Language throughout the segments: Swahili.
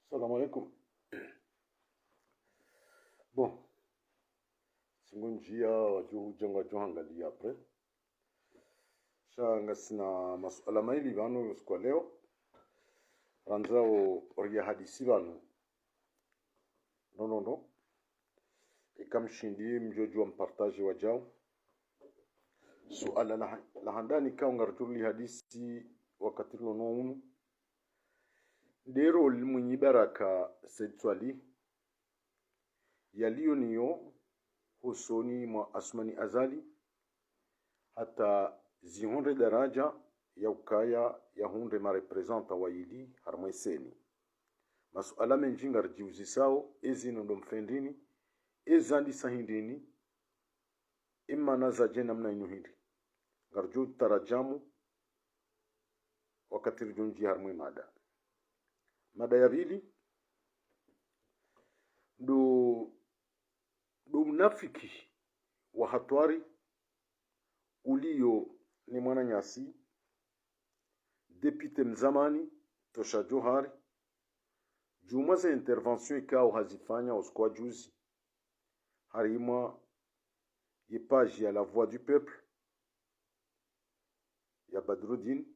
Salam alaikum. Bon, singunjia wajuhu angalia apre. Shanga sina masuala maili vanu kwa leo. Ranzao oria hadisi vanu. No. Ikamshindi mjoju wa mpartaji wa jao. Suala la handani kao ngarjuli hadisi wakati lono. Dero mwenye baraka sedwali. Yaliyo niyo husoni mwa asmani azali hata zihunde daraja ya ukaya ya hunde marepresenta wa ili harmweseni. Masuala menjinga rjiuzi sao ezi ndo mfendini ezandi sahindini imma naza jena mna inuhindi ngarju tarajamu wakati rjunji harmwe mada ya pili ndo mnafiki wa hatwari ulio ni mwana nyasi depute mzamani tosha johari juma za intervention ikao hazifanya uskwa juzi harima yepaji ya la voix du peuple ya Badruddin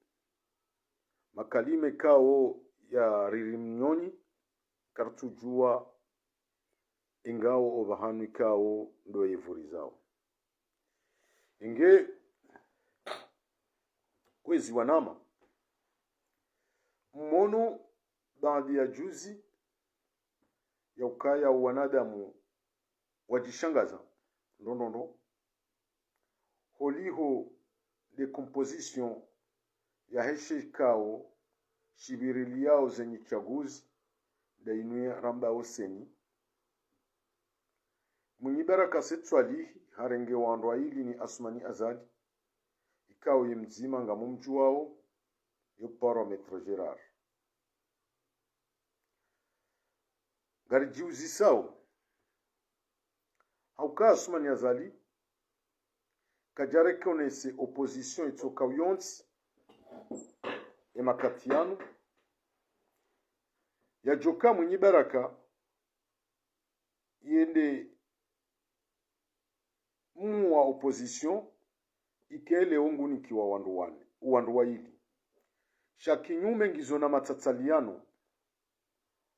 makalime kao ya ririmnyoni kartujua ingao obahanu ikao ndo yevuri zao inge kwezi wanama mmono baadhi ya juzi ya ukaya wanadamu wajishangaza ndo holiho decomposition ya heshe kao shibirili yao zenye chaguzi dainuye ramba oseni mwenye baraka setwali harenge wandwa ili ni asmani azali ikao ye mzima nga mumju wao yo parametre Gerard garjiuzi sao hauka asmani azali kajare konese opposition itoka uyonsi emakatiano ya joka mwenye baraka yende wa opposition ikele ongu nikiwa wandu wa hili shakinyume ngizo na matatsaliano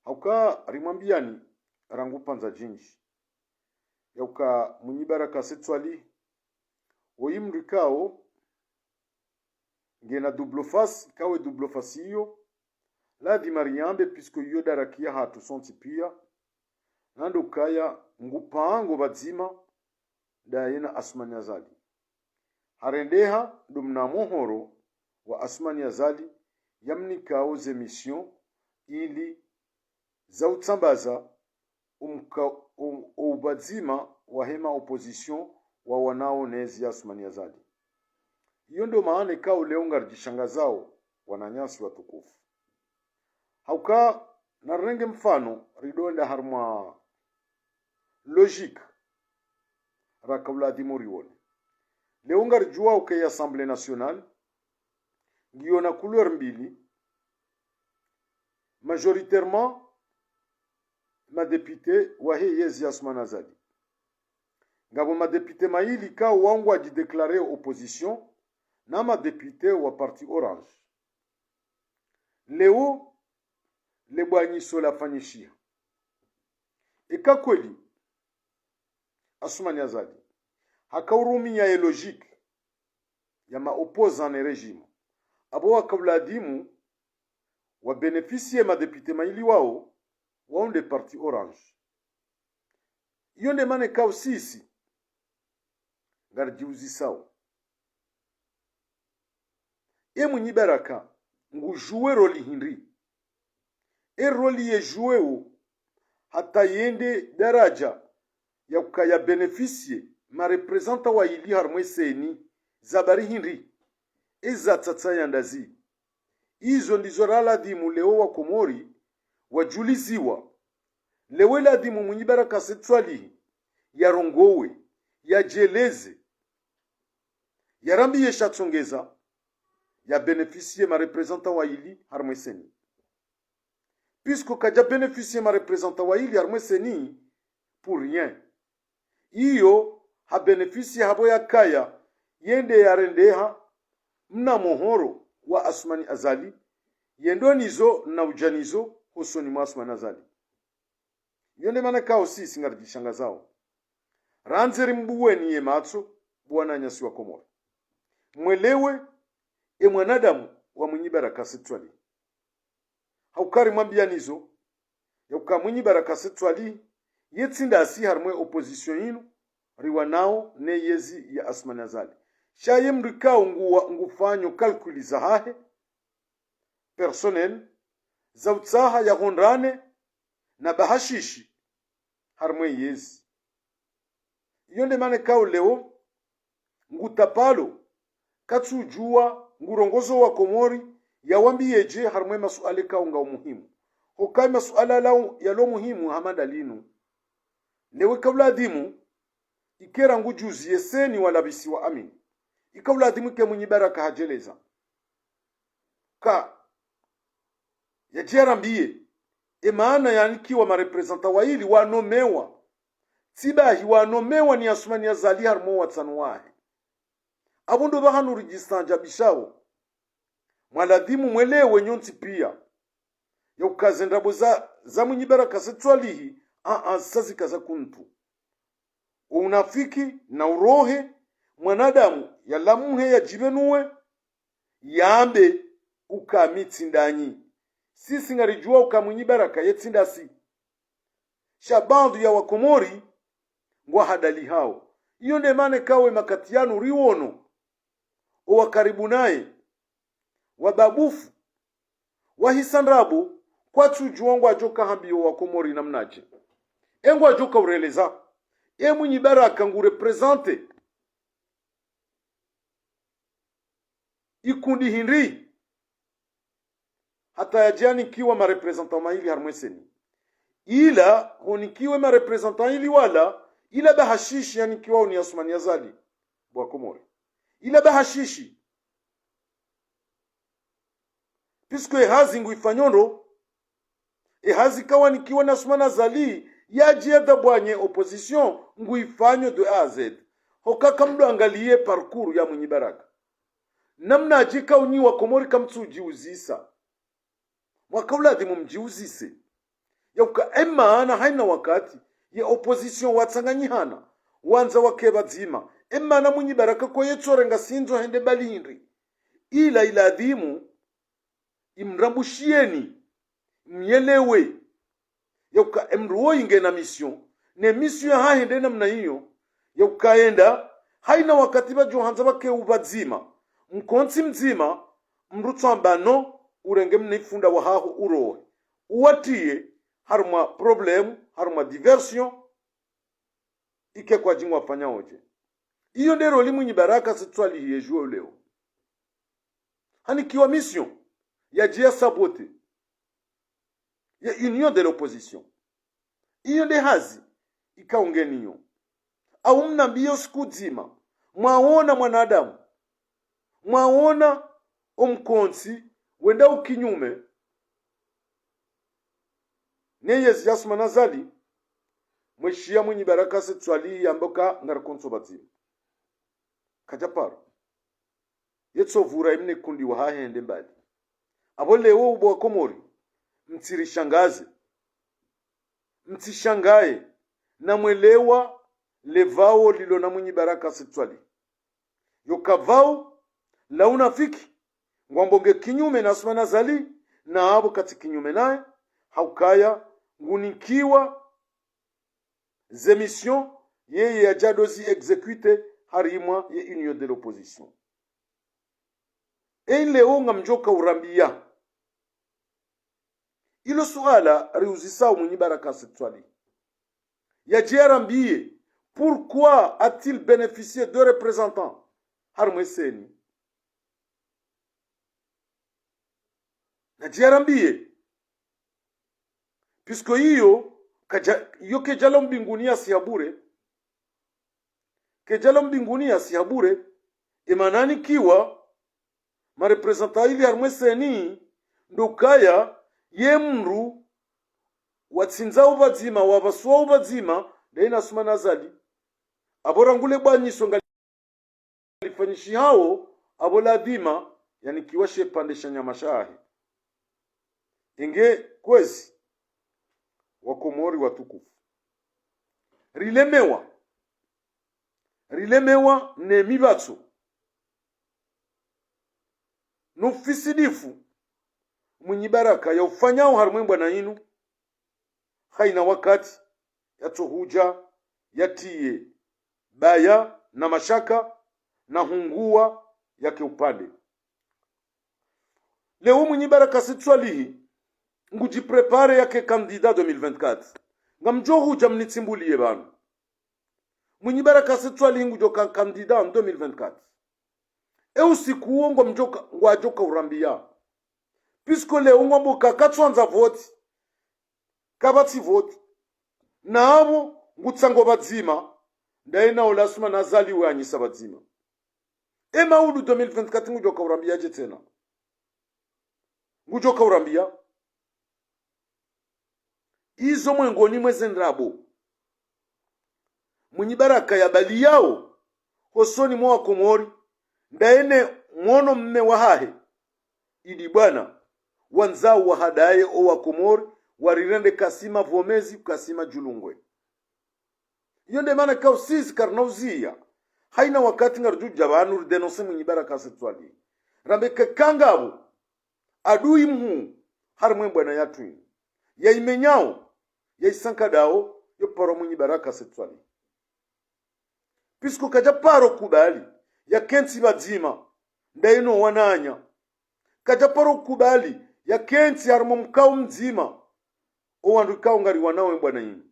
hauka rimwambiani rangu panza jinji yauka mwenye baraka setwali oimrikao ngena double face kawe double face hiyo la di mariambe puisque yo darakia hatu sonti pia nando kaya ngupango bazima daina asmani azali harendeha dumna mohoro wa asmani azali yamni kao ze mission ili za utsambaza ubazima wa hema opposition wa wanao nezi asmani azali. Hiyo ndo maana kao leo ngarjishangazao wananyasi watukufu. Hauka narenge mfano ridonda harma logique rakawla dimuriwone. Leo ngarjua uke Assemblée nationale ngiyo na couleur mbili majoritairement ma député wahe yezi asmani azali. Ngabo ma député maili ka wangu ajideklare opposition na ma député wa parti orange. Leo lebwanyiso la fanyishia. Eka kweli asumani azali hakaurumi ya logique ya ma opposant ne régime abo wakawladimu wa beneficie ma député maili wao waunde parti orange. Iyo nde mane kao sisi garjiuzi sao e mwenye baraka ngujue roli hinri e roli ye jueu hata yende daraja ya ukaya beneficie ma representa wa ili harmweseni zabari hinri eza tata yandazi izo ndizo rala dimu leo wa komori wajuliziwa lewe la dimu mwenye baraka setwali ya rongowe ya jeleze ya rambi ye shatsongeza ya beneficie ma representant wa ili harmweseni puisque kaja bénéficier ma représentant wa ili harmwe seni pour rien. Iyo ha bénéficier habo ya kaya yende yarendeha mna mohoro wa Asmani Azali yendo nizo na ujanizo husoni mwa Asmani Azali. Yonde mana kao si singarjishanga zao. Ranzeri mbuwe ni yematso bwana nyasi wa Komoro. Mwelewe mwanadamu wa mwenye baraka setwali. Haukari mwambia nizo ya ukamwenye baraka setwali yetsinda asi harmwe opposition yinu riwa nao ne yezi ya Asmani Azali. Shaye mrikao ngufanyo kalkuli za hahe personnel za utsaha ya honrane na bahashishi harmwe yezi. Yonde mane kao leo ngutapalo katsujua ngurongozo wa Komori yawambiyeje harmwe masuale kao nga umuhimu. Hokai masuala lao yalo muhimu hamadalinu. Lewe kabla dimu ikera ngujuzi yeseni wala bisi wa amin. Ikabla dimu ke mwenye baraka hajeleza. Ka yajerambiye maana yanikiwa marepresenta wa hili wanomewa. Tibahi wanomewa ni Asmani Azali harmo watsanuwahe. Abundo bahanu rijistanja bishawo. Mwaladimu mwelewe nyonti pia. Ya ukazendabo za mwenye baraka setwalihi. Sazi kaza kuntu. Unafiki na urohe. Mwanadamu ya lamuhe ya jibenuwe. Yambe ukamitsindanyi. Sisi ngarijua ukamwenye baraka yetsindasi. Shabandu ya Wakomori ngwa hadali hao. Iyo ndemane kawe makatianu riwono. Owa karibu naye. Wababufu. Wahisandrabu. Kwa chujuongo ajoka hambiyo Wakomori na mnaje. Engo ajoka ureleza. Mwenye baraka ngu represente. Ikundi hinri. Hata yajani kiwa marepresentant mahili harmweseni. Ila honikiwe marepresentant ili wala ila bahashishi yani kiwa ni Asmani Azali bwa Komori. Ila bahashishi. Pisko hazi ngu ifanyondo hazi kawa nikiwa na Asmani Azali yajieda bwanye opposition ngu ifanyo de A a Z. Hokaka mdo angalie parkour ya mwenye baraka. Namna ajika unyi wa Komori kamtsuji uzisa. Mwakauladi mumjiuzise. Yauka ana haina wakati ya opposition watsanganyihana. Wanza wakeba dzima. Ana mwenye baraka kwa yetsorenga sinzo hende balindri. Ila adhimu imrambushieni. Myelewe. Yauka emruo inge na mission. Ne mission ya hahende na mna hiyo. Yauka enda haina wakati bajo hanza wake ubadzima. Mkonsi mzima mrutsambano urenge mnifunda wa hahu urohe. Uwatie haruma problem, haruma diversion ike kwa jingwa fanya oje. Iyo ndero limu nyibaraka setwali hiyejua leo. Hani kiwa mission ya jia sabote ya union de l'opposition. Iyo nde hazi ikaungeniyo. Au mnambio siku dzima mwaona mwanadamu mwaona omkonsi wenda ukinyume neyezi Asmani Azali mweshia mwenye baraka setwali yamboka ngarakonso badzimu kajaparo yetsovura imne kundi wa hahende mbali abo lewo ubo wa Komori mtirishangaze mtishangaye na mwelewa levao lilo na mwenye baraka setwali yokavao la unafiki ngwambonge kinyume na Asmani Azali na abo kati kinyume naye haukaya ngunikiwa zemission yeye ya jadozi execute harimwa ye union de l'opposition. Leo ngamjoka urambia ilo suala riuzisa mwenye baraka setwali ya jerambie pourquoi a-t-il bénéficié de représentants harmweseni na jerambie puisque hiyo kejalo mbinguni asiyabure kejalo mbinguni asiyabure emanani kiwa marepresenta ili harmweseni ndukaya yemru watsinzao vadzima wavasuao vadzima daina suma nazali aborangule bwanyiso ngalifanyishi hao aboladhima yani kiwashe pandesha nyama shahi inge kwezi wakomori watukufu rilemewa ne mibatso nufisidifu munyibaraka ya ufanyao harumwembwa na inu haina wakati yatohuja yatie baya na mashaka na hungua yake upande leo munyibaraka sitswalihi ngujiprepare yake kandida 2024 ngamjo huja mnitsimbulie banu munyibaraka sitswalihi ngujoka kandida 2024 usiku uongo mjoka ngwajoka urambia pisko leo ngomboka katswanza voti kabati voti nabo ngutsango badzima ndaina olasuma nazaliwe anyisa badzima maudu 2024 ngujoka urambia je tena ngujoka urambia izo mwengoni mwezendrabo munyibaraka ya bali yao hosoni mwa komori ndaene mwono mme wahahe idi bwana wanzao wahadaye o wakomori warirende kasima vomezi kasima julungwe yonde mana kausizi karnauzia haina wakati ngarjuja banu denonse munyibaraka setwali rambe kangabo adui mhu harmwe bwana yatu ya imenyao ya isankadao yo paro munyibaraka setwali pisko kaja paro kubali ya kensi badzima ndaino wananya kaja paro kubali ya kensi harmo mkao mzima o wandukao ngari wanawe bwana yini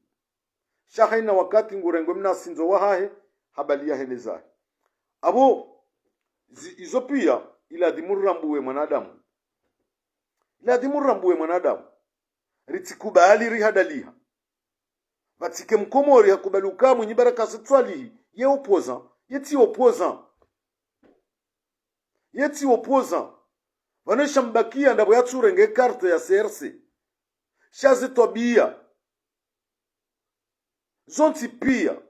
shahaina wakati ngurengo mna sinzo wahahe habali ya heneza abo izo pia ila dimurambuwe mwanadamu ritikubali rihadaliha batike mkomori hakubaluka munyibaraka setswalihi ye opposa vanesha mbakia ndabo yatsurenge carte ya CRC shaze tobia zonti pia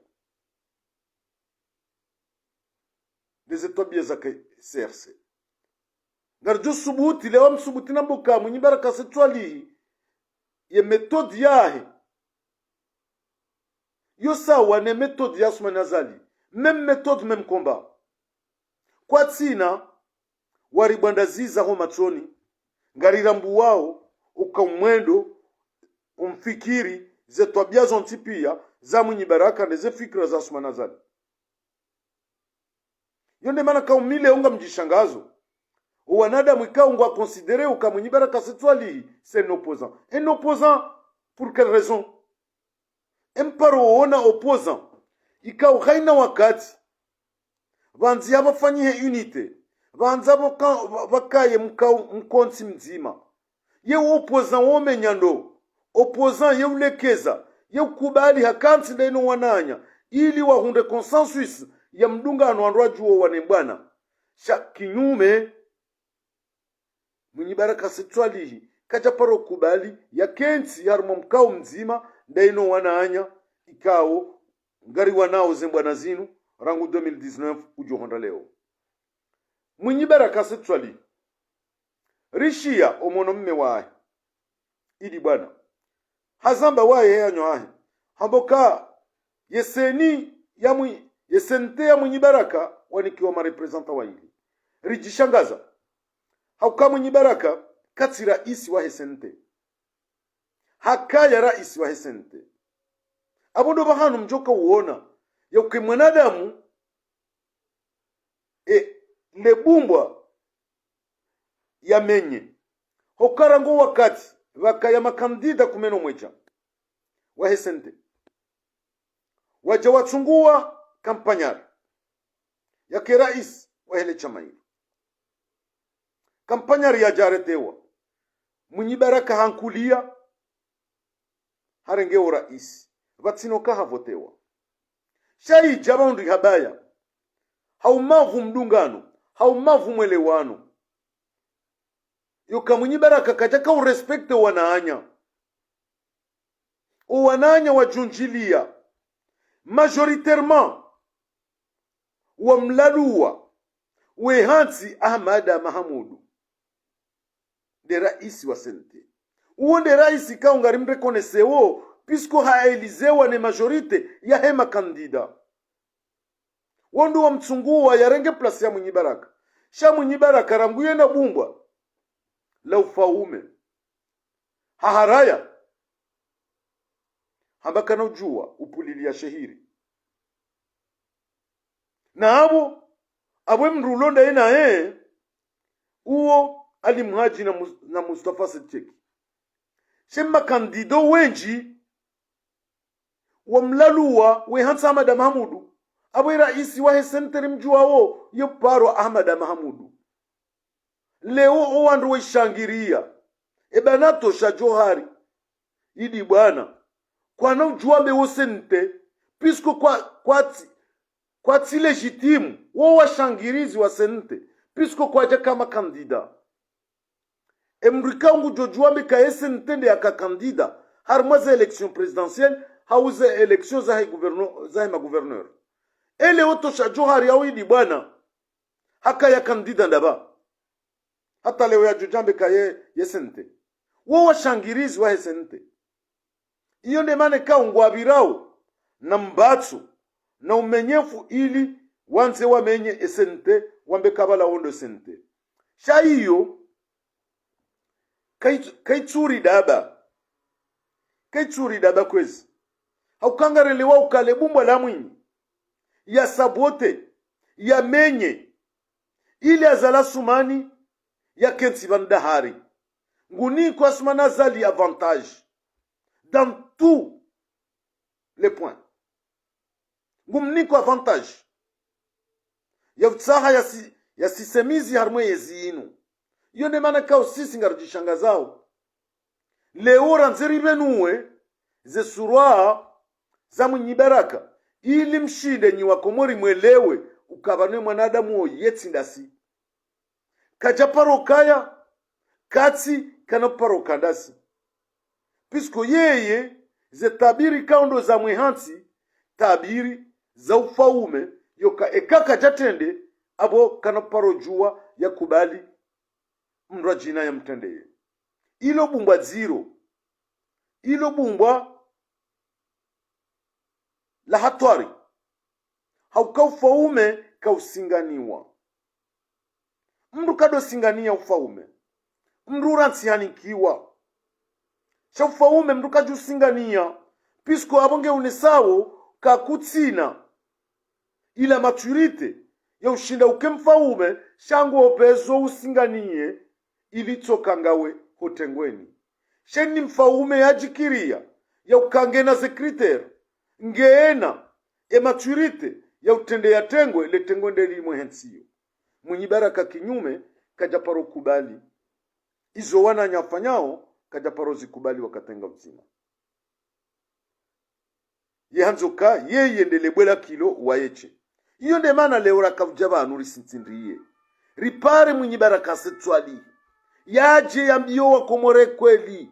deze tobia za CRC ngarjo subuti lewa msubuti namboka munyibaraka setswalihi ye metode yahe yo sawa ne méthode ya suma nazali même méthode même combat kwa tsina waribwandaziza ho matroni ngarirambu wao ukamwendo umfikiri ze twabia zonti pia za munyibaraka ndeze fikra za suma nazali yonde mana kaumile unga mjishangazo wanadamu ikao ngwa considérer ukamunyibaraka setwali c'est un opposant pour quelle raison emparo ona opposant ikao haina wakati vanzi abafanyie unité vanza bakaye mkonsi mzima ye opposant womenyando opposant ye ulekeza ye ukubali hakansi ndeno wananya ili wahunde consensus ya mdungano andwa juo wanembwana sha kinyume munyibaraka setwalihi kaja paro kubali ya kensi harmo mkao mzima ndaino wananya ikao ngari wanao zembwana zinu rangu 2019 ujohonda leo munyibaraka setwali rishia omono mme wae idi bwana hazamba wae yanyo ahe hamboka yesente ya munyibaraka wanikiwa marepresenta wa hili rijishangaza hauka munyibaraka kati raisi wa hesente hakaya raisi wa hesente abondo bahanu mjoka uona ya uke mwanadamu lebumbwa ya menye hokarango wakati wakaya makandida kumeno mwecha wa hesente waja wachungua kampanyari yake rais wa hele chamairi kampanyari ya jaretewa munyibaraka hankulia harengeo rais vatsinoka havotewa shai jabaundi habaya haumavu mdungano haumavu mwelewano yoka munyibaraka kachaka urespecte wanaanya owananya wajunjilia majoritairement wamlalua wehansi Ahmada Mahamudu de raisi wa sente uonde raisi kaungari mrekonesewo pisko haelizewa ne majorite ya hema kandida wondu wa mtsunguwa yarenge plasi ya Mwinyi Baraka sha Mwinyi Baraka ranguye na bumbwa la ufaume haharaya hambakana ujua upulilia shehiri na abo mrulonda ena uo Ali Mhaji na Mustafa Setcheki shemma kandido wenji wamlalua we hansa Ahmad Mahamudu abo raisi wa senteri mjuao yoparo Ahmad Mahamudu leo owandu weishangiria ebanato sha Johari idi bwana kwa ujua wosente pisko kwa ti legitime wo washangirizi wa sente pisko kwa kama kandida emrikangu jojuambe ka esentende ya kandida harmaze election présidentielle hauze election za ma gouverneur ele oto sha Johari au idi bwana haka ya kandida ndaba hata leo ya jujambe ka yesente wo washangirizi wa sente iyo ndemane kaungwabirao na mbatsu na umenyefu ili wanze wamenye esente wambe kabala ondo sente sha hiyo kaitsuri daba kwezi haukangarelewa ukale bumbwa la Mwinyi ya sabote ya menye ili azala sumani ya kensi vandahari nguni kwa sumana zali avantage dans tous les points ngumniko avantage ya utsaha ya sisemizi harmwe yezinu iyo ndemana kao sisi ngarujishanga zao leo ranzeri benuwe ze surwa za Mwinyi Baraka ili mshinde nyi wakomori mwelewe ukabane mwanadamu oyetsindasi kajaparo kaya katsi kanaparo kandasi pisko yeye ze tabiri kaundo za mwehansi tabiri za ufaume yoka ekaka jatende abo kanaparo jua ya kubali mrajina ya mtendeye ilo bumbwa zero ilo bumbwa la hatwari hauka ufaume kausinganiwa mndu kado singania ufaume mndu ransianikiwa sha ufaume mndu kajusingania pisko abonge unesawo kakutsina ila maturite ya ushinda ukemfaume shangu opezo usinganie ili tsokangawe hotengweni sheni mfaume yajikiria ya ukangena ze kriter ngeena maturite ya utende ya tengwe le tengwe ndeli mwensiyo Mwinyi Baraka kinyume kajaparo kubali izo wana nyafanyao kajaparo zikubali wakatenga mzima yehanzoka yeye ndelebwela kilo wayeche iyo ndemana leo rakavujaba anuri sintindriye ripare Mwinyi Baraka setswali yaje yambio wakomore kweli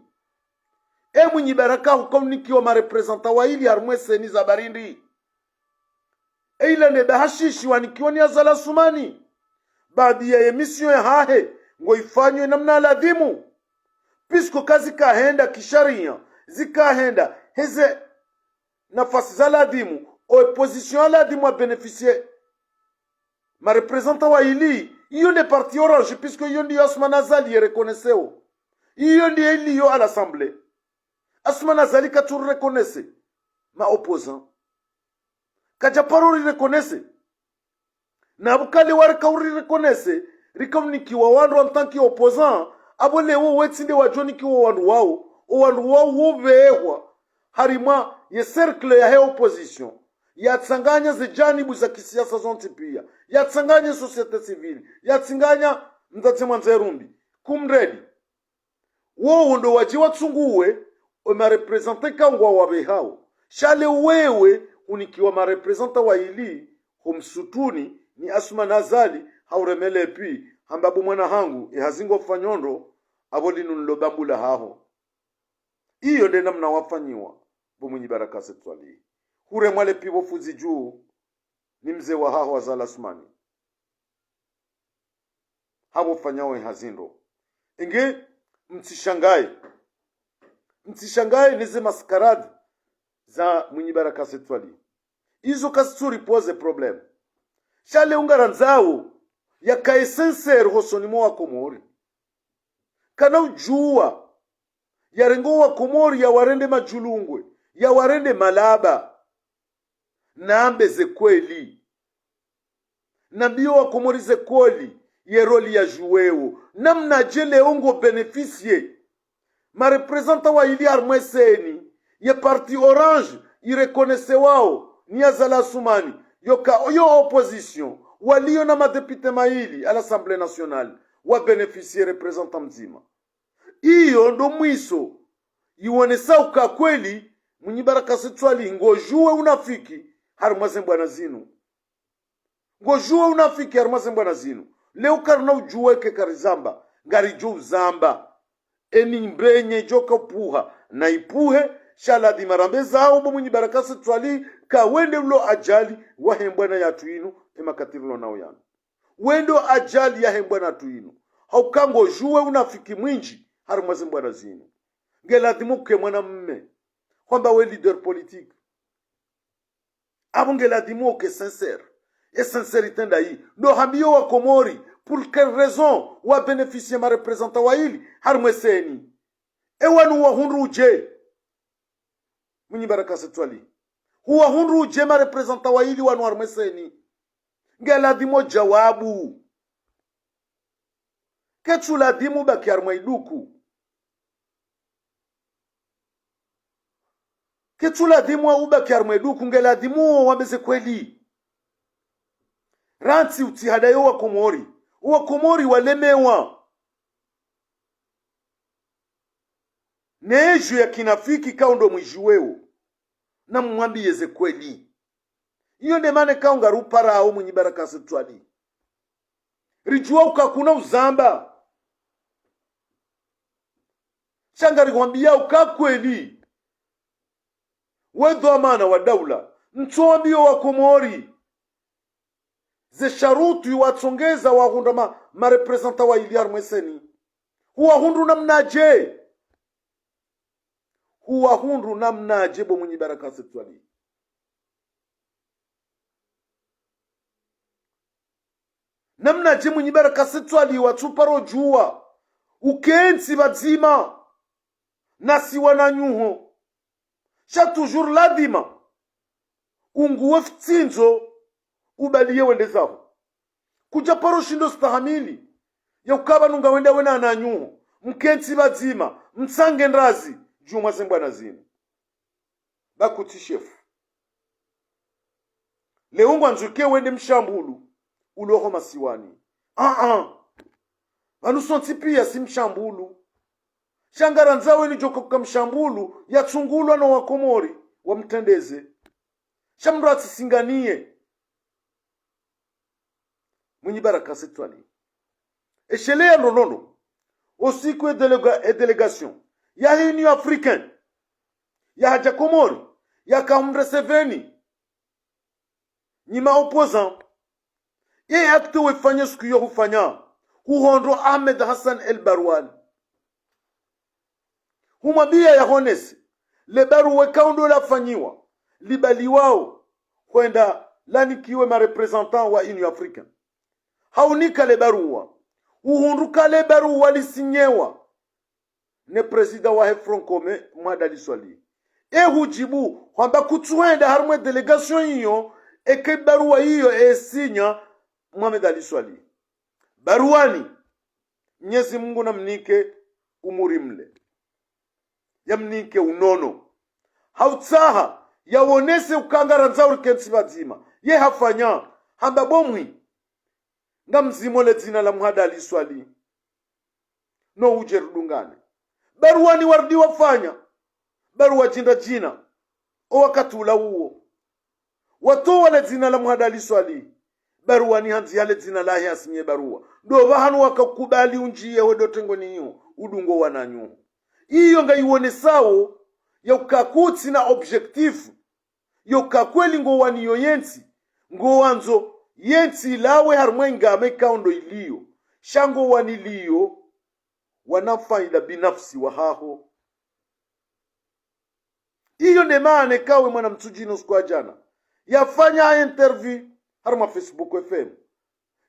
Mwinyi Baraka hukomnikiwa marepresenta wa ili harmwese ni za barindi ila nebe hashishi wanikiwa ni azala sumani baadhi ya emisio ya hahe ngo ifanywe namna ladhimu pisko kazi kahenda kisharia zikahenda heze nafasi za ladhimu opposition ladhimu a beneficier ma representa wa ili iyo ne parti orange puisque iyo ndi Asma Azali reconnaisseo iyo ndi iliyo à l'assemblée Asma Azali katuru reconnaisse ma opposant kajaparori reconnaisse na bukali warika uri reconnaisse rikomnikiwa wandu en tant que opposant abole wo wetsinde wa joni ki wandu wao wobewa harima ye cercle ya he opposition yatsanganya zijanibu za kisiasa zonte pia yatsanganya societe civile yatsanganya mzatse mwanzerumbi kumredi wo ndo wajiwa tsunguwe o ma representer kangwa wabe hao shale wewe unikiwa ma representer wa ili humsutuni ni Asma Azali hauremele pi hambabu mwana hangu hazingo fanyondo aboli nunlo bambula haho iyo nde namna wafanyiwa mwenye baraka setwali hure mwale pivo fuzi juu ni mzee wa haho wazala sumani habo fanyawe hazindo inge mtishangae nize maskaradi za mwenye baraka setwali izo kasituri pose problem shale ungara nzao ya kae sincere hosonimo wa Komori kana ujua ya rengo wa Komori ya warende majulungwe ya warende malaba naambe ze kweli nabio wa Komori ze kweli ye roli ya juweo namna jele ongo beneficie ma representa wa ili armeseni ye parti orange irekonese wao ni azala sumani yo opposition walio na madepite maili à l'Assemblée nationale wa beneficie representa mzima iyo ndo mwiso iwonesa uka kweli mwenye baraka setwali ngojue unafiki harumwaze mbwana zinu ngojue unafiki harumwaze mbwana zinu leo karna ujuweke karizamba ngari juu zamba eni mbenye joka puha na ipuhe shala di marambe zao mwenye baraka setwali ka wende ulo ajali wa hembwana ya tuinu emakatirulo nao yana wendo ajali ya hembwana tuinu haukango juwe unafiki mwinji harumwaze mbwana zinu ngeladimuke mwana mme kwamba we leader politique abo ngeladimuke sincere et sincérité ndayi ndo hambio wa Komori pour quelle raison wa bénéficier ma représentant wa ili harumweseni ewanu wa hunru uje mwenye baraka setwali huwa hunru uje ma représentant wa ili wanu harumweseni ngeladimo jawabu kechu ladimu baki harumwaiduku ketula dimwa ubaki armweduku ngela dimu wameze kweli ranti utihadayo wa Komori walemewa neju ya kinafiki kaundo mwijuweo na mwambi ze kweli iyo nemane kaunga rupara au mwenye baraka setwali rijua ukakuna uzamba shangari kwambia ukakweli wedho amana wa daula mtuambio wa Komori ze sharutu watsongeza wa hunda ma representa wa iliar mweseni huwa hundu namnaje bo mwenye baraka setwali namnaje mwenye baraka setwali watuparo jua ukensi bazima nasi wananyuho cha toujours ladima unguwe ftinzo ubaliye wende zao kuja paro shindo stahamili ya ukaba nunga wenda wena ananyuho mkensi bazima msange ndazi juma sembwana zinu bakuti chef leungwa nzuke wende mshambulu uloho masiwani vanu sonti pia si mshambulu shangara nzawe ni joko kamshambulu ya tsungulwa na wa Komori wa mtendeze shamra tsinganie mwenye baraka setwali echelea nonono usiku et délégation ya Union africaine ya haja Komori ya Kaumbre Seveni nyima opposant ye acte wefanya siku yo hufanya huhondo Ahmed Hassan El Barwani humabia ya honesi lebaru wekaundo la fanyiwa libali wao kwenda lanikiwe ma representant wa Union Africaine haunika lebaruwa uhunduka lebaruwa lisinyewa ne president wa Front Commun Mwadali Swali hujibu kwamba kutuenda harumwe delegation hiyo eke baruwa hiyo sinya Mohamed Ali Swali baruani Mwenyezi Mungu namnike umuri mle yamnike unono hautsaha yawonese ukangara nzauri kensi bazima ye hafanya hamba bomwi ngamzimo le zina la Muhada Ali Swali no uje rudungane baruani wardi wafanya baruwa jina o wakati ula uo watu wale zina la Muhada Ali Swali baruani hanzi yale zina la asinye baruwa ndo bahanu wakakubali unjie wedo tengo niyo udungo wananyu iyo nga iwone sawo yaukakuti na objektifu yokakweli ngo waniyo yensi ngo wanzo yensi lawe harmwe ngame kaundo iliyo shango waniliyo wanafaida binafsi wa haho. Iyo ne maane kawe mwana mtujino skwa jana yafanya interview harma Facebook FM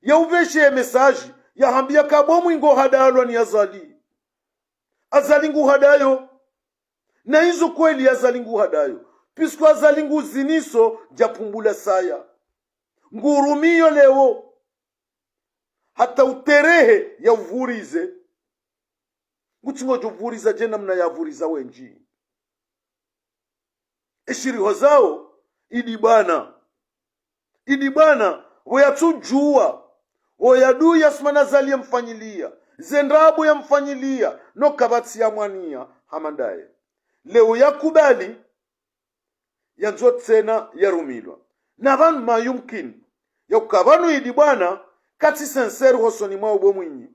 ya uveshe message ya hambia kabomu ingo hadalo ni azali ngu hadayo na hizo kweli azali ngu hadayo pisku azali ngu ziniso japumbula saya ngurumiyo leo hata uterehe ya uvurize ngutingo juvuriza jena mna ya vuriza wenji eshiriho zao idibana woyatujua woyadu yasmana zali ya mfanyilia zendrabu ya mfanyilia no kabati ya mwania hamandaye leo yakubali yanzo tena yarumilwa na van mayumkin yakabanu idibana kati sincere hosoni mwa ubo mwinyi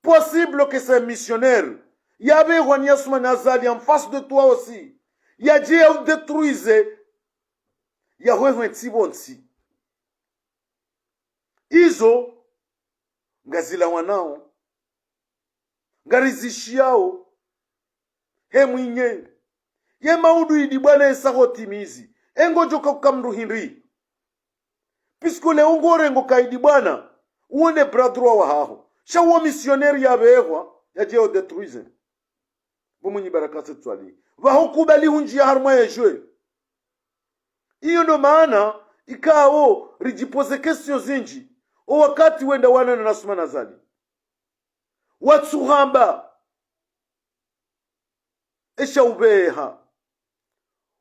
possible que ces missionnaires yabe wanyasmana zali en face de toi aussi yaje au détruise ya wewe tibonsi izo ngazila wanao ngarizishiao he mwinye ye maudu idi bwana esaho timizi engojo kakamru hinri piskule ungore ngo kaidi bwana uone bradro wa haho shawo missionnaire ya bewa yaje au détruise bomunyi barakatu twali bahokubali hunjia harma ya jwe. Iyo ndo maana ikao rijipose question zinji o wakati wenda wana na nasumana zali watsuhamba esha ubeha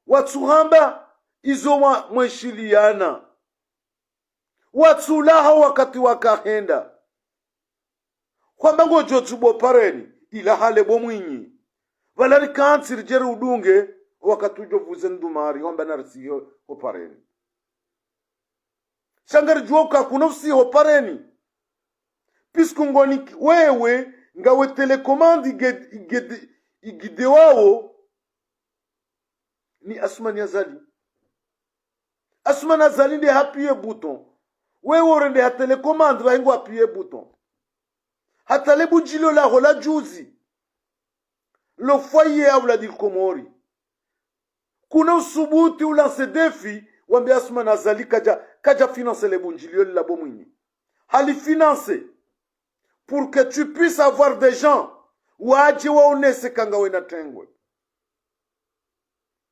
watsuhamba izoma mweshiliana watsulaha wakati wakahenda kwamba ngojo tubo pareni ila hale bomwinyi valari kansir jere udunge wakati ujovuze ndumari wamba narisiyo hopareni shangari juoka kunofsi hopareni pisku ngoni wewe ngawe telekomandi igide wao ni Asmani Azali. Asmani Azali ndi appuyer bouton wewe orende ha telekomandi vaingo appuyer bouton hata lebu jilo la hola juzi lo foyer au la di Komori kuna usubuti ulanse defi wambi Asmani Azali kaja finance le bunjilio la bomwini hali finance pour que tu puisses avoir des gens waje waonese kanga wena tengwe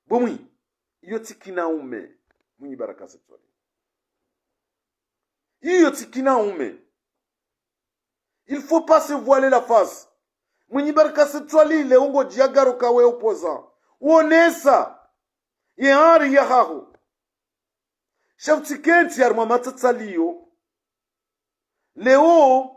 bomwi iyo tikina ume mwenye baraka setwali iyo tikina ume il faut pas se voiler la face mwenye baraka setwali le ungo jiagaro kawe opposant uonesa ye hari ya haho shaftikenti ya matatsalio leo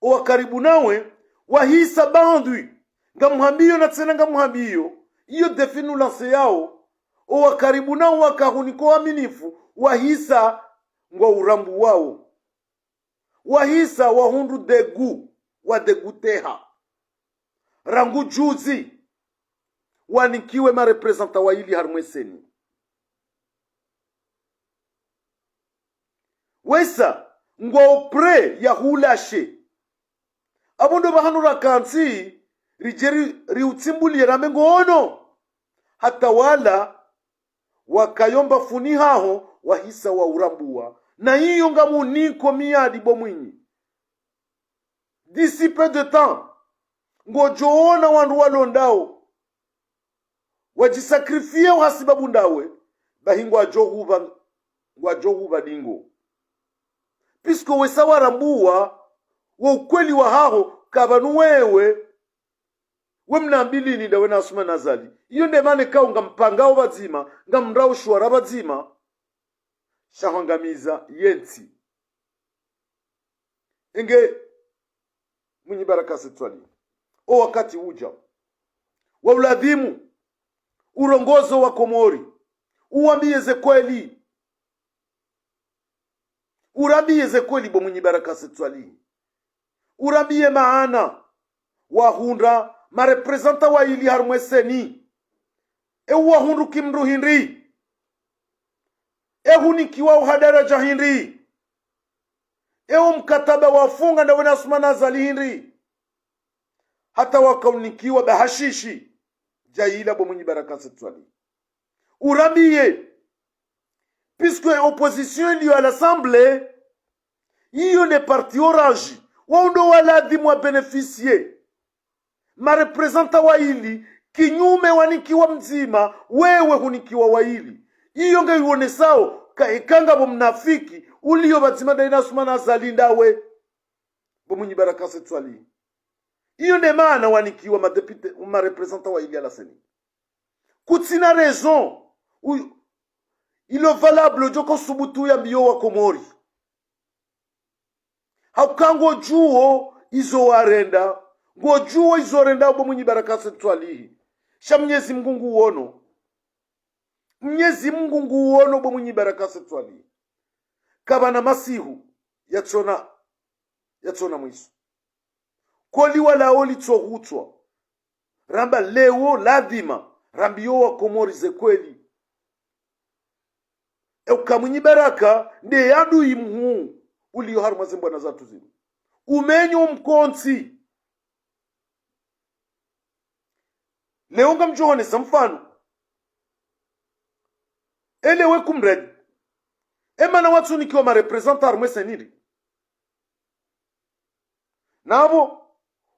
owa karibu nawe wahisa bandwi ngamuhambiyo na tsena ngamuhambiyo iyo definu lanse yao owa karibu nao wakahuniko waminifu wahisa ngwa urambu wao wahisa wahundu degu wa deguteha rangu juzi wanikiwe marepresenta wa ili harmweseni wesa ngwa opre ya hulashe abundo bahanura kansi rijeri riutsimbuli ramengo ono hata wala wakayomba funi haho wahisa wa urambua na hiyo ngamu niko miadi bomwinyi d'ici peu de temps ngojoona wandu walondao wajisakrifia uhasibabu ndawe bahingo ajohuba dingo pisko wesa warambua wa ukweli wa haho kabanu wewe mnambili ni dawe na Asmani Azali iyo ndemane kao ngampangao bazima ngamrao shwara bazima shahangamiza yenti inge mwenye baraka setwali o wakati uja wa uladhimu urongozo wa Komori uambie kweli urambie kweli bo mwenye baraka setwali urambie maana wahunda ma representa wa ili harmwe seni ewa hundu kimru hinri ehunikiwa uhadaraja hinri ewo mkataba wafunga na wena sumana zali hinri hata wakaunikiwa bahashishi jaila bo mwenye baraka setwali urambie puisque opposition iliyo à l'assemblée hiyo ne parti orange waundo waladhi mwa beneficie ma representa wa ili kinyume wanikiwa mzima wewe hunikiwa wa ili hiyo ngaione sao kaikanga bo mnafiki uliyo batima daina sumana zalindawe bo mwenye baraka setwali hiyo ne maana wanikiwa ma député ma representa wa ili à la seni kutina raison ilo valable joko subutu ya mbiyo wa Komori haukango juo izo warenda ngo juo izo renda bo mwenye baraka setwalihi sha Mwenyezi Mungu uono Mwenyezi Mungu uono bo mwenye baraka setwalihi kabana masihu yatona mwiso koli wala oli tsohutwa ramba leo ladhima rambiyo wa Komori ze kweli eukamwinyi baraka nde yadu imhu uliyo haruma zimbwana zatu zinu umenyo mkonsi leo ngamjohone samfano elewe kumredi emana watu nikiwa ma representa harumwe seniri nabo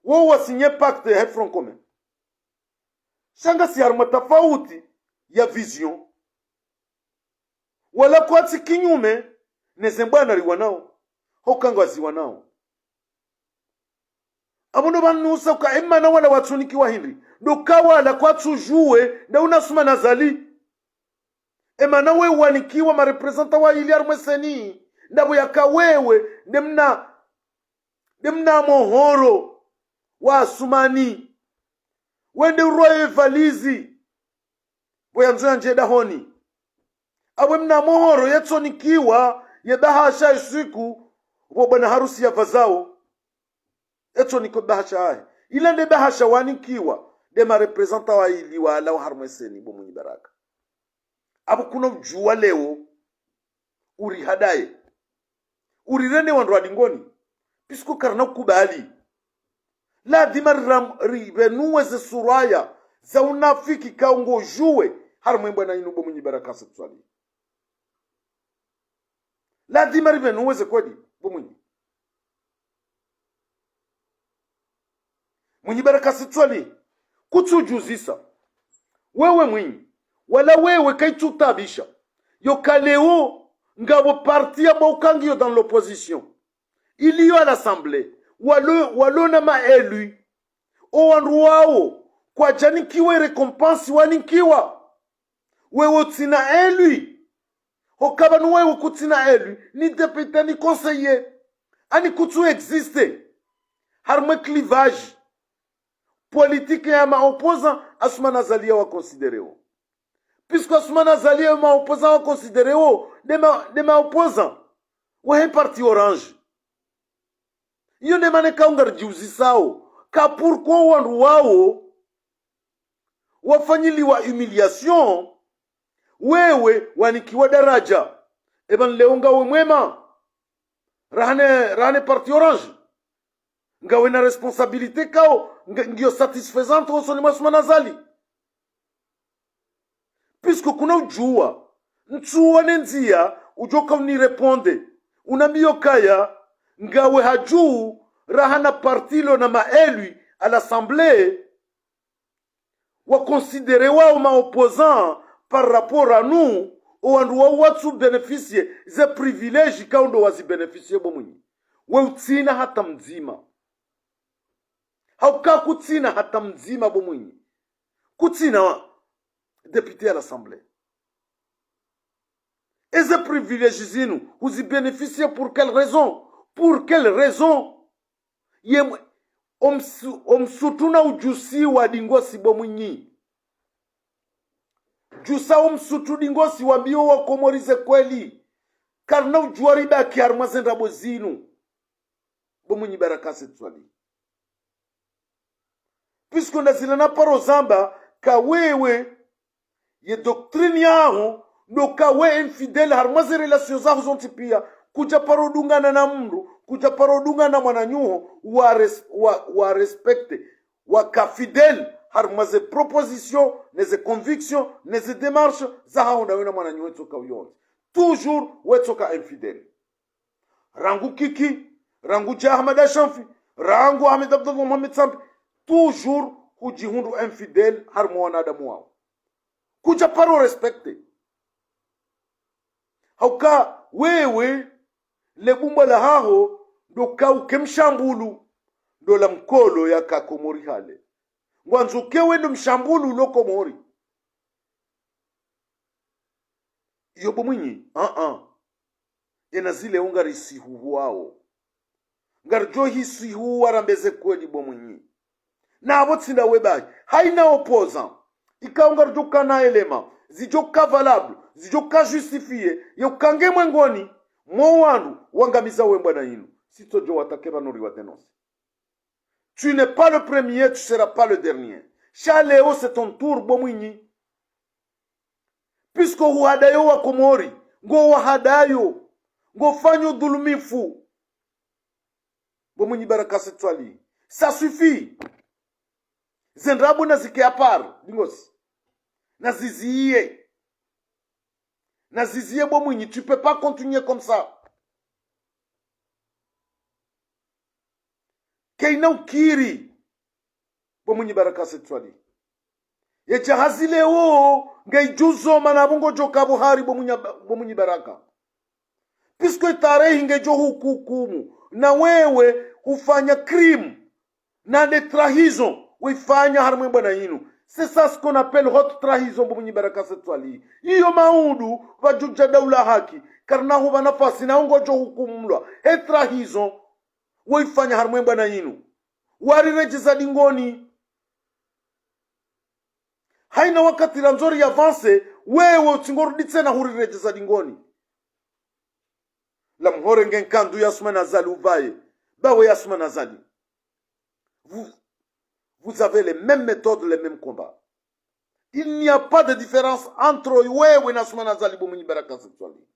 wo wasinye pacte ya front commun shanga si haruma tofauti ya vision wala kwati kinyume nezembwana riwa nao hokanga waziwa nao abono banusa ka emana wala watsuniki wa hindi dokawala kwatu juwe nda unasuma nazali emana we wanikiwa ma representa wa ili armeseni ndabo yakawewe demna mohoro wa sumani wende uroye valizi boyanzo yanje dahoni awe mna mohoro yetsonikiwa yebahasha isiku bo bwana harusi ya vazao etsoniko bahasha hai ila nde bahasha wanikiwa de ma representa wa ili wala wa harmeseni bo mwenye baraka abu kuna ujua leo uri hadaye uri rene wandu adingoni pisiko karna kubali lazima ribenuwe ze suraya za unafiki kaungo juwe harmwe bwana inubo mwenye baraka setwali lazima ribenuwe ze kweli bo mwenye baraka setwali kutujuzisa wewe mwinyi wala wewe kaitutabisha yo kaleo ngabo parti abokangiyo dans l'opposition iliyo à l'assemblée walona ma élu o wanruwao kwa janikiwe récompense wanikiwa wewe tina élu hokaba no wewe kutina élu ni député ni conseiller ani kutu existe harme clivage politique ya ma opposant asumana zalia wa considéreo puisque asumana zalia ma opposant wa considéreo de ma opposant wa parti orange iyo ne mane kaungar jiuzisao ka pourquoi wandu wao wafanyiliwa humiliation wewe wanikiwa daraja eban leo ngawe mwema rahane parti orange ngawe na responsabilité kao ngio satisfaisante osoni masumana zali puisque kuna ujua ntuwa nenzia ujoka unireponde unambio kaya ngawe hajuu rahana partilo na maelu à l'assemblée wa considérer wao ma opposant par rapport à nous owandu wa watu beneficie ze privilege kaundo wazi beneficie bomuni we utina hata mzima hauka kutina hata mzima bomuni kutina député à l'assemblée et ces privilèges zinu vous y bénéficiez pour quelle raison? Pour quelle raison? Omsutuna ujusi wa dingosi bomwinyi. Jusa omsutu dingosi wa biyo wa Komorize kweli. Karna ujuari baki armazenda bozinu. Bomwinyi baraka setwali. puisque ndazila na paro zamba ka wewe ye doctrine yao ndo ka we infidèle harmaze relation zao zonti pia kuja paro dungana na mndu kuja paro dungana na mwananyuho wa respecte wa ka fidèle harmaze proposition neze conviction neze démarche za hao na wena mwananyuho toka uyonzi toujours wetoka infidèle rangu kiki rangu Ahmed Ashamfi rangu Ahmed Abdullah Mohamed Sambi toujours hujihundu infidèle harmo wanadamu wao kuja paro respecte hauka wewe lebumba la hao ndo kemshambulu ndo la mkolo ya kakomori hale ngwanzuke wendo mshambulu lo komori yobo mwinyi yena zile ungari sihu wao ngarjo hisihu warambeze kweli bo mwinyi na abo tsinda webaji haina opposant ikaungar joka na elema zijoka valable zijoka justifie yokange mwengoni mo wandu wangamiza wembwa na inu sitojo watake banori wa denonce. Tu n'es pas le premier, tu seras pas le dernier. Chaléo c'est ton tour bomwinyi. Puisque uhadayo wa komori ngo wahadayo ngo fanyo dhulumifu bomwinyi baraka setwali ça suffit. Zendrabu na zike apar dingosi na ziziye bomwinyi, tu peux pas continuer comme ça. Keina ukiri bomwinyi baraka setwali ye jahazile o ngeijuzo manabongo joka buhari bomwinyi baraka puisque tarehe ngejo hukumu na wewe ufanya crime na de trahison wifanya harmwe bwana yinu. C'est ça ce qu'on appelle haute trahison bomwinyi baraka setwali. Iyo maudu vajuja daula haki karna huwa nafasi na ngojo hukumulwa he trahison wifanya harmwe bwana yinu warirejeza dingoni. Haina wakati la nzori avance wewe utingoruditse na hurirejeza dingoni. La mhore ngenkandu yasuma nazali uvaye bawe yasuma nazali. Vous avez les mêmes méthodes, les mêmes combats. Il n'y a pas de différence entre wewe na yasuma nazali bomwinyi baraka setwali.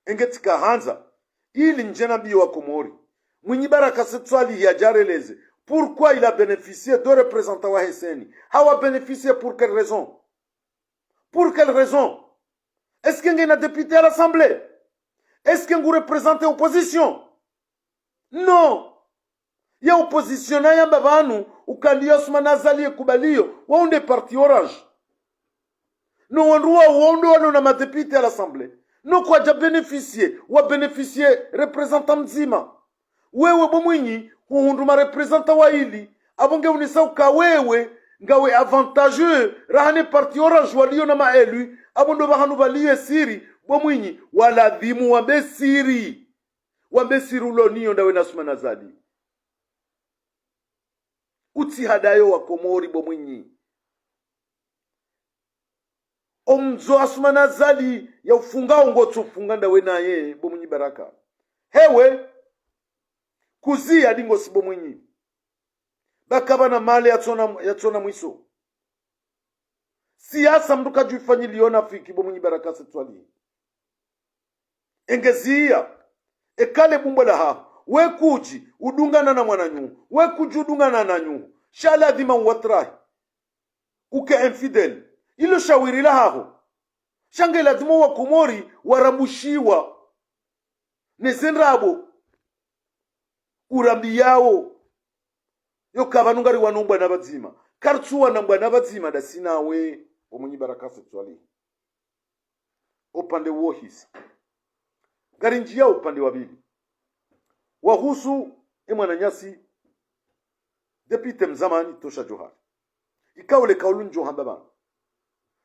Engetika hanza ili njena biyo wa komori mwinyi baraka setwali ya jareleze. Pourquoi il a bénéficié de représentants wa Hesseni? Hawa bénéficié pour quelle raison? Pour quelle raison? Est-ce qu'il y a un député à l'Assemblée? Est-ce qu'il y a un représentant opposition? Non. Il y a opposition na yamba banu ukandia sumanazali kubalio waunde parti orange. No wanruwa waundo na madepite à l'Assemblée. No kwa ja bénéficié wa bénéficié représentant mzima. Wewe bomwinyi huunduma representant wa hili abonge unisauka wewe ngawe avantageux rahane parti orange walio na maelu abondo bahanu baliye siri bomwinyi waladhimu wambesiri uloniyo ndawe nasuma nazali uti hadayo wa komori bomwinyi omzo asuma nazali ya ufungao ngotu ufunga ndawe naye bomwinyi baraka hewe kuzia dingo sibo mwinyi bakaba na mali yatona mwiso siasa mduka juifanyi liona fiki bo mwinyi baraka setwali engezia ekale bumbo la ha we kuji udungana na mwananyu we kuji udungana na nyu shala dhima watrahi uke infidel ilo shawiri la haho shange lazima wa komori warabushiwa nezenrabo urambi yao yokaba nungari wanumbwa nabazima kartuwa nambwa nabazima da sinawe omwenyi baraka setwali upande wohisi gari njia upande wabili wahusu emwana nyasi depute mzamani Tosha Johari ikaule kaulu njoha baba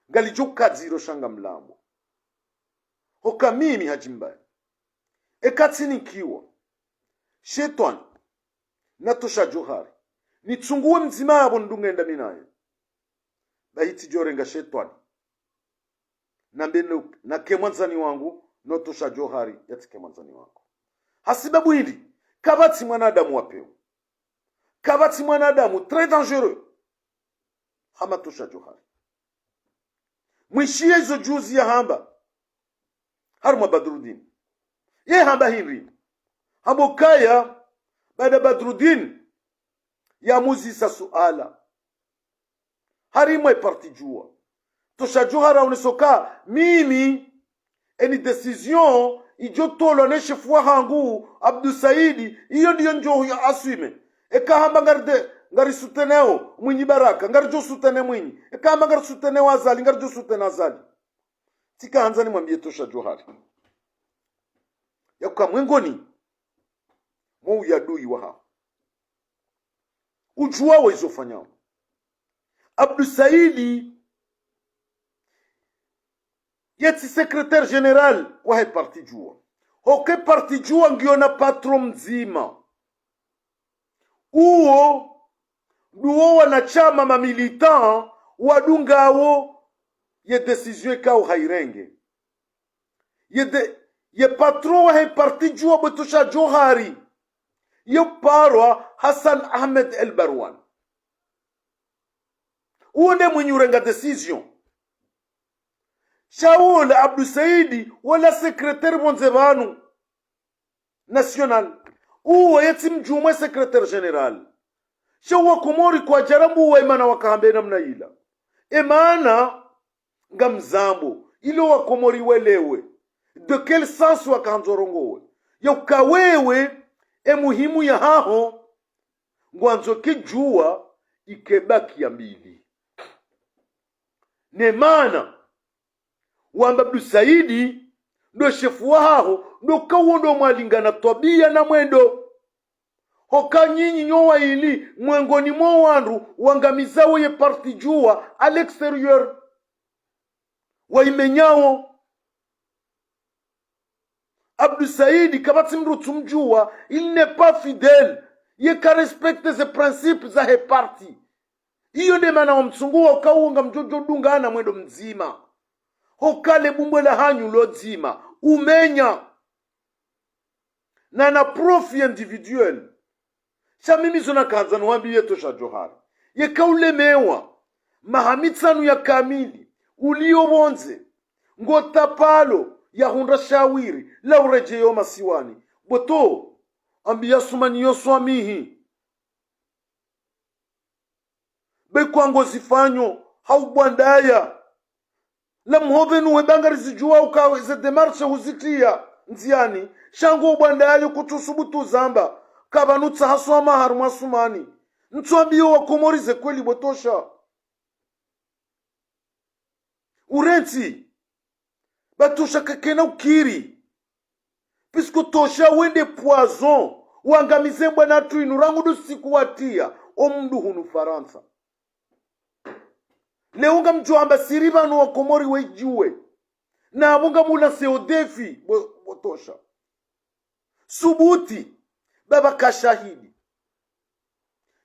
gali joka ziro shanga mlambo hoka mimi hajimba ekatsini kiwa Shetani na Tosha Johari nitsunguwe mzima yabo ndungenda minaye bahiti jorenga Shetani na mbenu na kemwanzani wangu no Tosha Johari yatike mwanzani wangu hasibabu hili kabati mwanadamu wapeo kabati mwanadamu très dangereux hama tosha Johari mwishie hizo juzi ya hamba haruma Badruddin ye hamba hinri hamo kaya baada Badruddin ya muzisa suala harimwe parti jua tosha Johara unesoka mimi eni decision ijotolo ne chefwa hangu Abdou Saidi iyo ndiyo njo ya aswime ekahamba ngari suteneo mwinyi baraka ngari jo sutene mwinyi ekahamba ngari suteneo azali ngari jo sutene azali tika hanza ni mwambie tosha Johari yakuka mwengoni mou yadui waha ujua wa izofanyao Abdou Saidi yeti secrétaire général wahe parti jua hoke parti jua ngiona patron mzima uo duo wanachama mamilitant wadungawo ye decision kao hairenge ye patron wahe parti jua botosha Johari ye parwa Hassan Ahmed El Barwan uone mwenye urenga decision Shaul Abdou Saidi wala secrétaire monzebanu national uwe yeti mjumwe secrétaire général shawa kumori kwa jaramu uwe imana wakahambe namna ila emana nga mzambo ilo wakomori welewe de quel sens wakahanzorongowe yauka wewe muhimu ya haho ngwanzo kijua ikebaki ya mbili nemana wamba Abdou Saidi ndo shefu wao ndo kawondo mwalingana tabia na mwendo hoka nyinyi nyowa ili mwengoni mwa wandu wangamizawo ye parti jua à l'extérieur waimenyao Abdou Saidi kabati mrutu mjua il n'est pas fidèle ye ka respecte ze principes za he parti iyo nde mana wamtsunguwa ukawunga mjojo dungana mwendo mzima hokale bumbwe la hanyu lodzima umenya na profi individuel shamimi zona kanza nwambiye tosha Johari ye kaulemewa mahamitsanu ya kamili uliobonze ngotapalo ya hunda shawiri la urejeyo masiwani boto ambiya sumani yoswamihi bekwango zifanyo haubwandaya la mhovenu webangari zijua ukawe ze demarche huzitia nziani shango ubwandayo kutusubutu zamba kabanutsa haswama harumwa sumani ntwambiyo wakomorize kweli botosha urenti batosha kekena ukiri pisko tosha wende poison wangamize bwana tu inurangu dusiku watia omndu hunu Faransa leunga mjuamba siribanu wa komori wejiwe na abunga mula seodefi botosha subuti baba kashahidi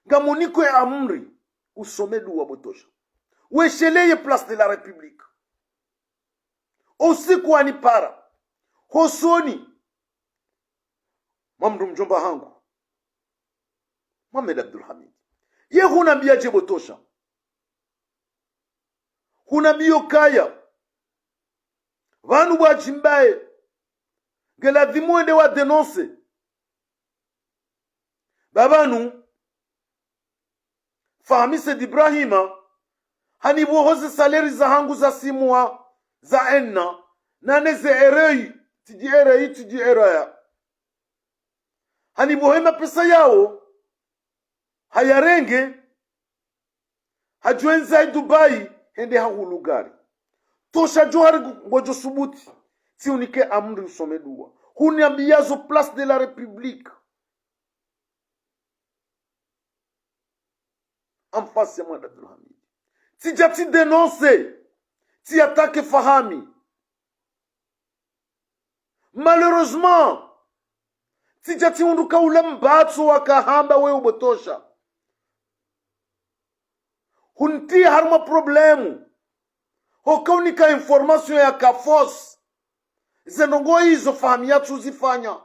ngamuniko ya amri usomedu wa botosha wesheleye place de la République usiku anipara hosoni mamdu mjomba hangu Mohamed Abdul Hamid ye huna mbiaje botosha kuna biyo kaya vanu wachimbaye ngeladhimwende wa denonse babanu fahamise d'Ibrahima hanibuhoze saleri za hangu za simua za enna naneze erei tiji eraya hanibuhema pesa yao hayarenge hajuenza Dubai hende hahulugari tosha Johari ngojo subuti si unike amri usomedua huni ambiyazo place de la République en face ya Mohamed Abdul Hamid si jati denonce si attaque Fahami malheureusement si jati unduka ule mbatso wakahamba we ubotosha hunti harma problemu hokaunika information ya kafos zenongo hizo fahamia tuzifanya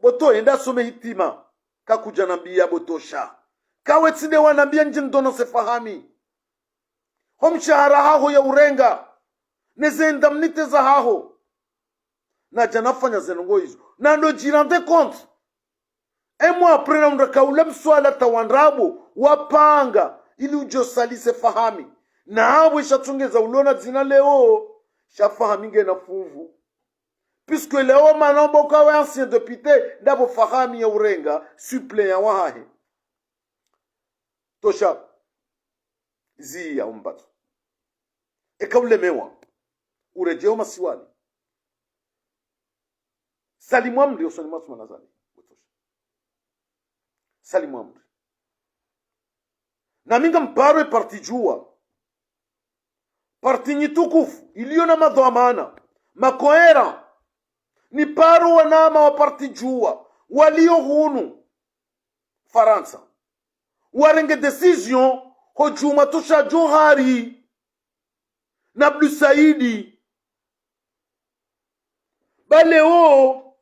boto enda some hitima kakuja nambia botosha kawe tside wanambia njindono sefahami homshahara haho ya urenga neze indemnite za haho na janafanya zenongo hizo na ndo jirande compte emo apre na mraka ule mswala tawandrabo wapanga ili ujosalise fahami na hawe shatungeza ulona zina leo shafahaminge na fuvu puisque leo manombo kawe ancien député ndabo fahami ya urenga suppléant wahahe tosha zi ya umbatu ekaulemewa urejeo masiwali salimu amri osoni masu manazali salimu amri na minga mparo parti jua parti nyitukufu iliyo na madhamana makoera ni paro wanama wa parti jua walio hunu Faransa warenge decision hojuma tosha Johari na Abdou Saidi baleo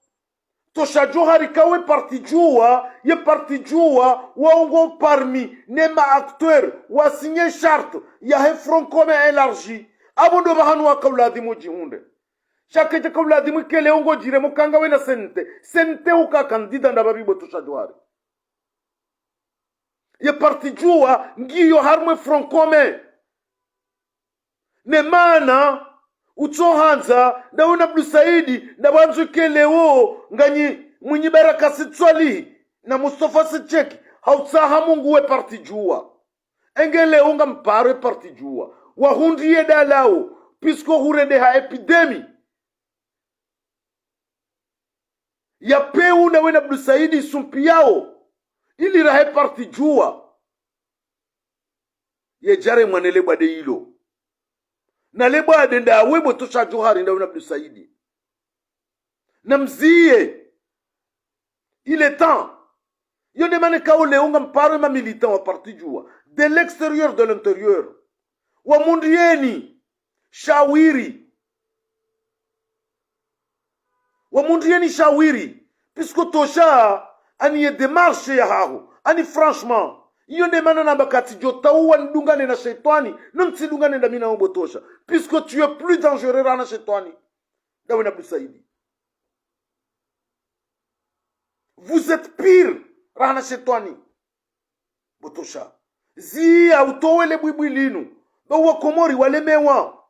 tosha Johari kawe parti jua ye parti jua waongo parmi nema acteur wa signé charte ya he front commun élargi abondo bahanu wa kauladimu jihunde shake te kauladimu kele ongo jire mukanga wena sente uka kandida ndababibo tosha Johari ye parti jua ngiyo harmwe front commun ne mana utohanza ndawona Abdou Saidi ndabanzu keleo nganyi Mwinyi Baraka Sitswali na Mustafa Sicheki hautsaha Mungu we parti jua engele unga mpare parti jua wahundie dalao pisko hurede ha epidemi ya peu na wena Abdou Saidi sumpiao ili rahe parti jua ye jare mwanele bade hilo na lebo adenda webo tosha Johari nda wena Abdou Saidi na mzie il est temps yo demane kaole unga mparo ma militant wa parti jua de l'extérieur de l'intérieur wa mundieni shawiri puisque tosha ani ye démarche ya haho ani franchement yo demane na bakati jota uwa ndungane na shetani nunti dungane na mina obotosha puisque tu es plus dangereux na shetani dawe na Abdou Saidi. Vous êtes pire rana shetani botosha zi autowele bwibwilinu bawa komori walemewa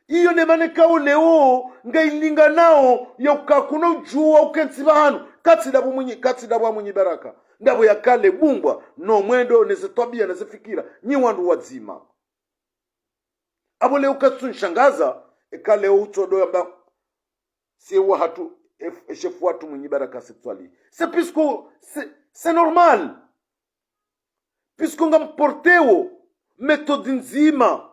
iyo nemane kao leo ngailinga nao yokakuno ujua ukensiba hanu kati dabu Mwinyi Baraka ndabo yakale bumbwa no mwendo nezetwabia nezefikira nyi wandu wazima abo leo katsunshangaza ekale utodo yamba siwa hatu chef watu Mwinyi Baraka Sitswali c'est puisque c'est normal puisque ngamporteo méthode nzima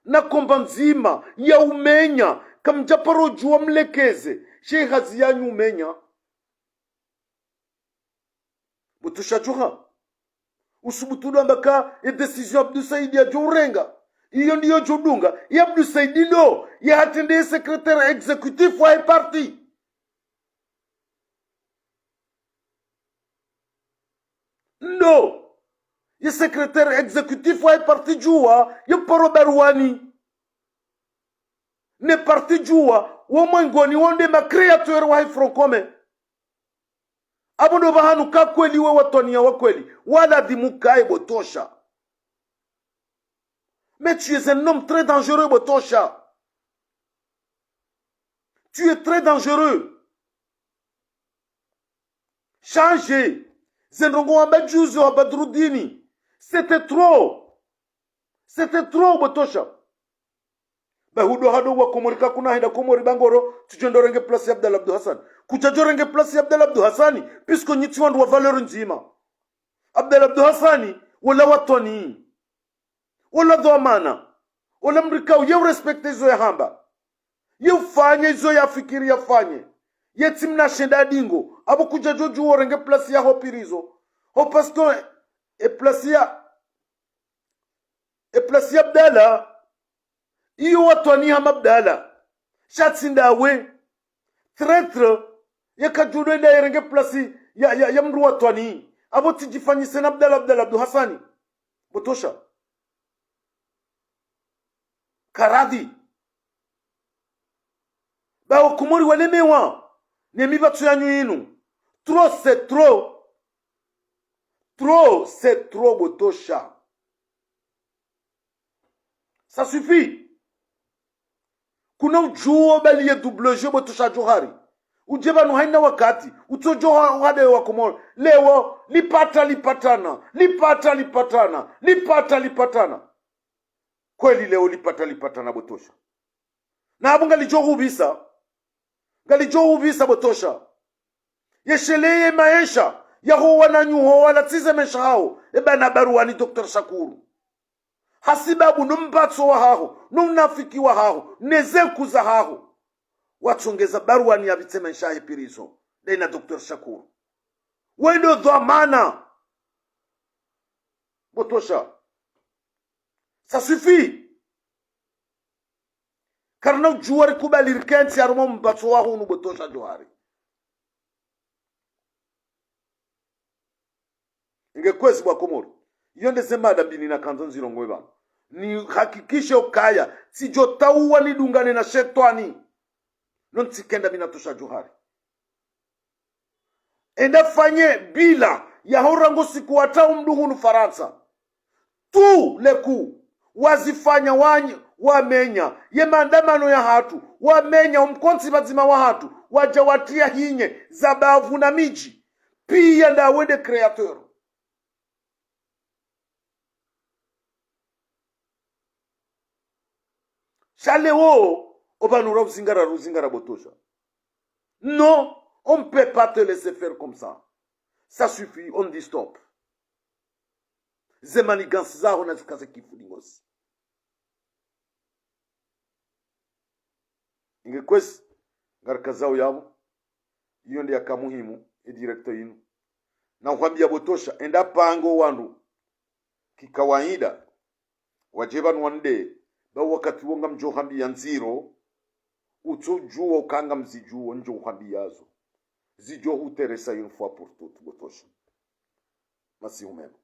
na komba nzima ya umenya kamjaparo jua mlekeze sheikh haziyanyu umenya butushajuha usubutulu ambaka ya decision Abdou Saidi ya Jorenga iyo ndiyo jodunga ya Abdou Saidi lo ya hatende secrétaire exécutif wa parti no ye secrétaire exécutif wa parti jua ye poro barwani ne parti jua wo mangoni wonde ma créateur wa front commun abondo bahanu kakweli we watonia wakweli wala dimukai botosha mais tu es un homme très dangereux botosha tu es très dangereux changez Zenrongo Ambajuzo Abadrudini. C'était trop botosha. Bahudo hado wa komorika kuna hida komori bangoro tujondorenge place ya Abdallah Abdou Hassan. Kuchajorenge place ya Abdallah Abdou Hassani puisque nyiti wandu wa valeur nzima. Abdallah Abdou Hassani wala watoni. Wala dhamana. Wala mrikao yeu respecte zo ya hamba. Yeu fanye zo ya fikiri ya fanye. Yetimna shenda dingo abo kuja joju orenge place ya hopirizo ho pasto e place ya Abdala iyo watoni ha Abdala shatsinda we traitre yakajudo enda erenge place ya mru watwani abo tijifanyise na Abdul Hassani botosha karadhi bao kumori walemewa nemibatsu yanyu inu trop c'est trop c'est trop botosha. Ça suffit. Kuna ujuo bali ya double jeu botosha johari ujeba no haina wakati utojo hade wa komoro lewo lipatana kweli leo lipatana botosha na abunga ngalijohubisa botosha yesheleye maisha yaho wananyuho wala tize mesha hao ebana baruani Dr. Shakuru hasibabu numpatso wa hao numnafiki wa hao nezekuza hao watongeza baruani ya vitema nshahi pirizo dena Dr. Shakuru wendo dhamana botosha. Ça suffit. Karna juwari kubali rikensi arumo mpatso wa hunu botosha johari inge kwezi bwa komoro yonde semada bini na kanzon zirongwe ba ni hakikishe okaya sijotauwa ni dungane na shetani non tikenda bina tosha johari enda fanye bila ya horango siku watau mduhunu Faransa tu leku wazifanya wamenya ye maandamano ya hatu wamenya umkonsi bazima wa hatu wajawatia hinye zabavu na miji pia ndawende createur chale wo obanura ruzingara botosha. Non, on ne peut pas te laisser faire comme ça. Ça suffit, on dit stop. Zemanigansi zao na zikaze kifulingosi. Ingekwesi ngarika zao yabo iyo ndi yakamuhimu edirector yinu na kwambia botosha enda pango wandu kikawaida wajeba nwande ba wakati wonga mjohambi ya nziro utojuo ukanga mzijuo njo uhambi yazo zijo huteresa une fois pour toutes botosha masi umema.